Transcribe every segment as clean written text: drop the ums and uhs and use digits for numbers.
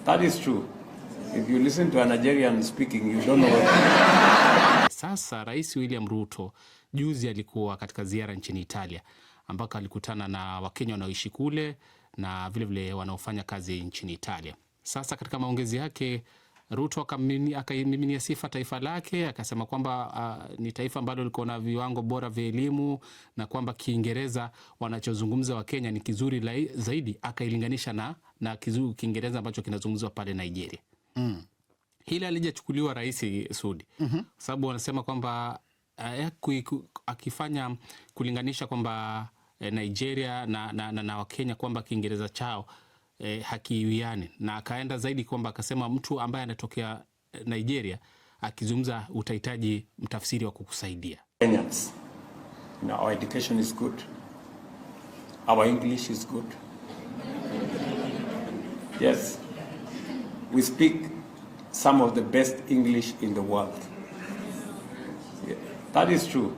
That is true. If you listen to a Nigerian speaking, you don't know what... Sasa Rais William Ruto juzi alikuwa katika ziara nchini Italia ambako alikutana na Wakenya wanaoishi kule na vile vile wanaofanya kazi nchini Italia. Sasa katika maongezi yake Ruto akaimiminia sifa taifa lake, akasema kwamba ni taifa ambalo liko na viwango bora vya elimu na kwamba Kiingereza wanachozungumza Wakenya ni kizuri zaidi, akailinganisha na Kiingereza ambacho kinazungumzwa pale Nigeria. Hili alijachukuliwa Rais Sudi. Sababu wanasema kwamba akifanya kulinganisha kwamba Nigeria na Wakenya kwamba Kiingereza chao hakiwiani, na akaenda zaidi kwamba akasema mtu ambaye anatokea Nigeria akizungumza utahitaji mtafsiri wa kukusaidia. Kenyans, our education is good. Our English is good. Yes. We speak some of the best English in the world. Yeah, that is true.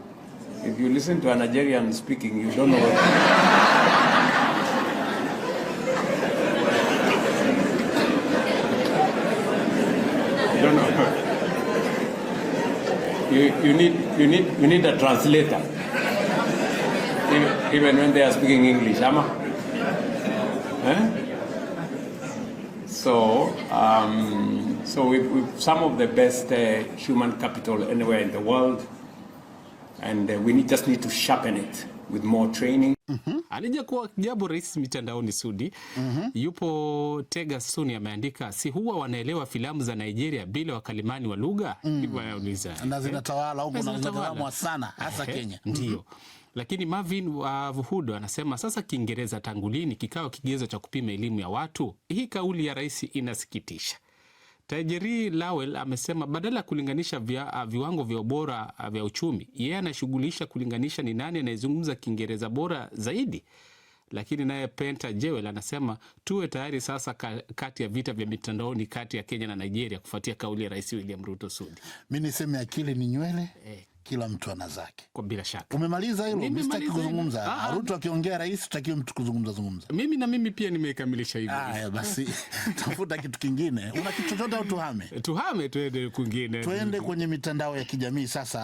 If you listen to a Nigerian speaking, you don't know what... you don't know. You need a translator. Even when they are speaking English, Ama. So we've some of the best human capital anywhere in the world, and we just need to sharpen it with more training. Alija kuwa jambo Rais mitandaoni Sudi. Yupo Tega Suni ameandika, si huwa wanaelewa filamu za Nigeria bila wakalimani wa lugha? Na zinatawala huko na zinatawala sana hasa Kenya. Ndio. Lakini Marvin wa Vuhudo anasema sasa Kiingereza tangu lini kikao kigezo cha kupima elimu ya watu? Hii kauli ya rais inasikitisha. Tajiri Lawel amesema badala ya kulinganisha viwango vya ubora vya uchumi, yeye anashughulisha kulinganisha ni nani anayezungumza Kiingereza bora zaidi. Lakini naye Penta Jewel anasema tuwe tayari sasa kati ya vita vya mitandaoni kati ya Kenya na Nigeria kufuatia kauli ya Rais William Ruto Sudi. Mimi niseme akili ni nywele. Kila mtu ana zake. Kwa bila shaka. Umemaliza hilo? Mimi sitaki kuzungumza. Ruto akiongea rais tutakiwa mtu kuzungumza. Mimi pia nimekamilisha hivyo. Basi tafuta kitu kingine. Una kitu chochote au tuhame? Tuhame tuende kwingine. Tuende kwenye mitandao ya kijamii sasa.